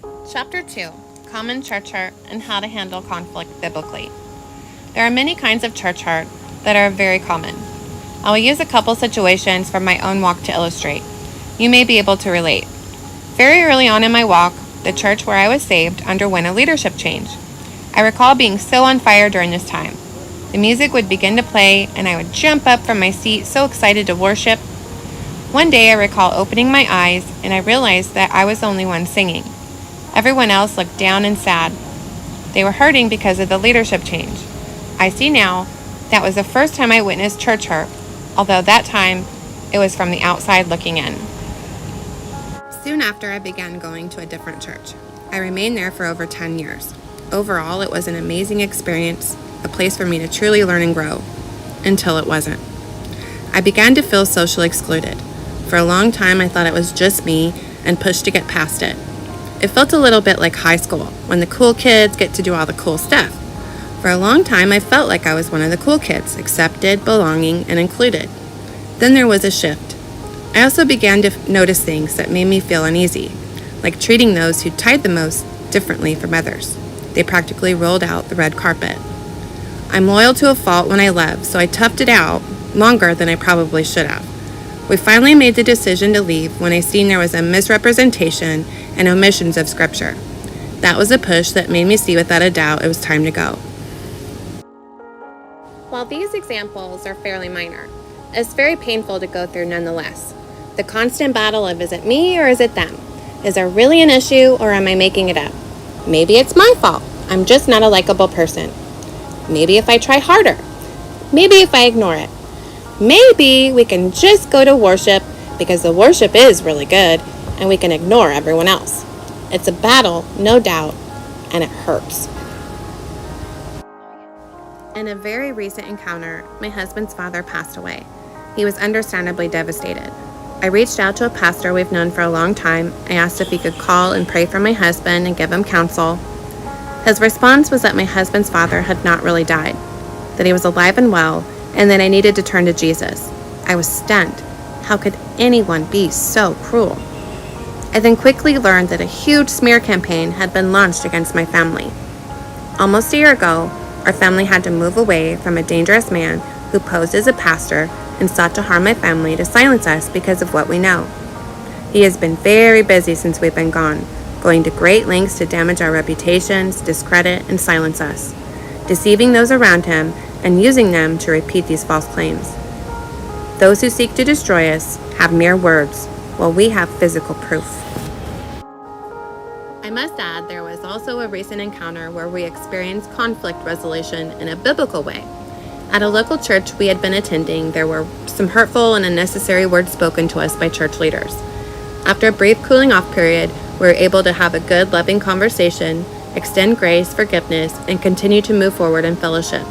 Chapter 2, Common Church Hurt and How to Handle Conflict Biblically. There are many kinds of church hurt that are very common. I will use a couple situations from my own walk to illustrate. You may be able to relate. Very early on in my walk, the church where I was saved underwent a leadership change. I recall being so on fire during this time. The music would begin to play, and I would jump up from my seat so excited to worship. One day I recall opening my eyes, and I realized that I was the only one singing. Everyone else looked down and sad. They were hurting because of the leadership change. I see now that was the first time I witnessed church hurt, although that time it was from the outside looking in. Soon after, I began going to a different church. I remained there for over 10 years. Overall, it was an amazing experience, a place for me to truly learn and grow, until it wasn't. I began to feel socially excluded. For a long time, I thought it was just me and pushed to get past it. It felt a little bit like high school, when the cool kids get to do all the cool stuff. For a long time, I felt like I was one of the cool kids, accepted, belonging, and included. Then there was a shift. I also began to notice things that made me feel uneasy, like treating those who tithe the most differently from others. They practically rolled out the red carpet. I'm loyal to a fault when I love, so I toughed it out longer than I probably should have. We finally made the decision to leave when I seen there was a misrepresentation and omissions of Scripture. That was a push that made me see without a doubt it was time to go. While these examples are fairly minor, it's very painful to go through nonetheless. The constant battle of is it me or is it them? Is there really an issue or am I making it up? Maybe it's my fault. I'm just not a likable person. Maybe if I try harder. Maybe if I ignore it. Maybe we can just go to worship because the worship is really good and we can ignore everyone else. It's a battle, no doubt, and it hurts. In a very recent encounter, my husband's father passed away. He was understandably devastated. I reached out to a pastor we've known for a long time. I asked if he could call and pray for my husband and give him counsel. His response was that my husband's father had not really died, that he was alive and well, and that I needed to turn to Jesus. I was stunned. How could anyone be so cruel? I then quickly learned that a huge smear campaign had been launched against my family. Almost a year ago, our family had to move away from a dangerous man who posed as a pastor and sought to harm my family to silence us because of what we know. He has been very busy since we've been gone, going to great lengths to damage our reputations, discredit, and silence us, deceiving those around him and using them to repeat these false claims. Those who seek to destroy us have mere words, while we have physical proof. I must add, there was also a recent encounter where we experienced conflict resolution in a biblical way. At a local church we had been attending, there were some hurtful and unnecessary words spoken to us by church leaders. After a brief cooling off period, we were able to have a good, loving conversation, extend grace, forgiveness, and continue to move forward in fellowship.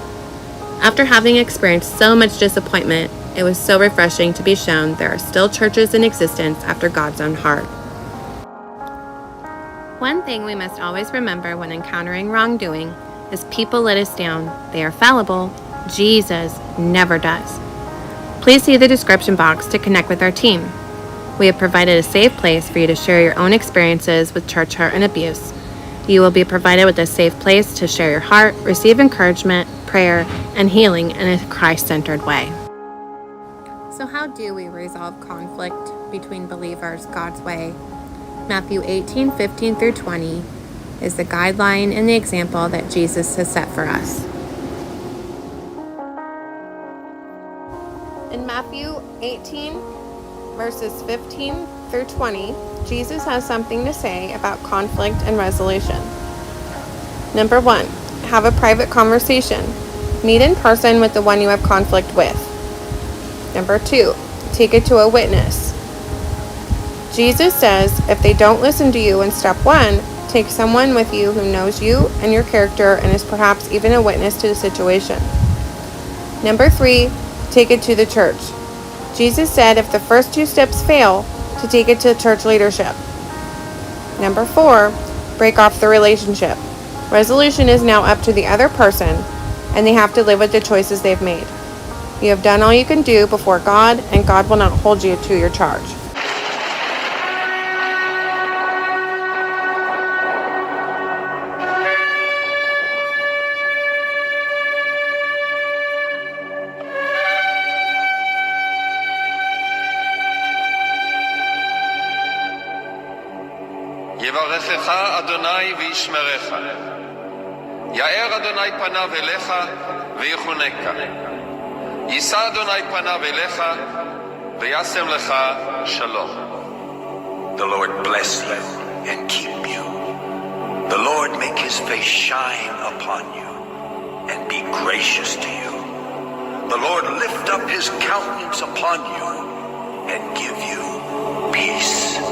After having experienced so much disappointment, it was so refreshing to be shown there are still churches in existence after God's own heart. One thing we must always remember when encountering wrongdoing is people let us down. They are fallible. Jesus never does. Please see the description box to connect with our team. We have provided a safe place for you to share your own experiences with church hurt and abuse. You will be provided with a safe place to share your heart, receive encouragement, prayer, and healing in a Christ-centered way. So how do we resolve conflict between believers God's way? Matthew 18:15-20 is the guideline and the example that Jesus has set for us. In Matthew 18, verses 15-20, Jesus has something to say about conflict and resolution. Number 1, have a private conversation. Meet in person with the one you have conflict with. Number 2, take it to a witness. Jesus says if they don't listen to you in step 1, take someone with you who knows you and your character and is perhaps even a witness to the situation. Number 3, take it to the church. Jesus said if the first 2 steps fail, to take it to church leadership. Number 4, break off the relationship. Resolution is now up to the other person, and they have to live with the choices they've made. You have done all you can do before God, and God will not hold you to your charge. יברכך אדוני וישמרך. יאר אדוני פניו אליך ויחונקה. יישא אדוני פניו אליך וישם לך שלום. The Lord bless you and keep you. The Lord make his face shine upon you and be gracious to you. The Lord lift up his countenance upon you and give you peace.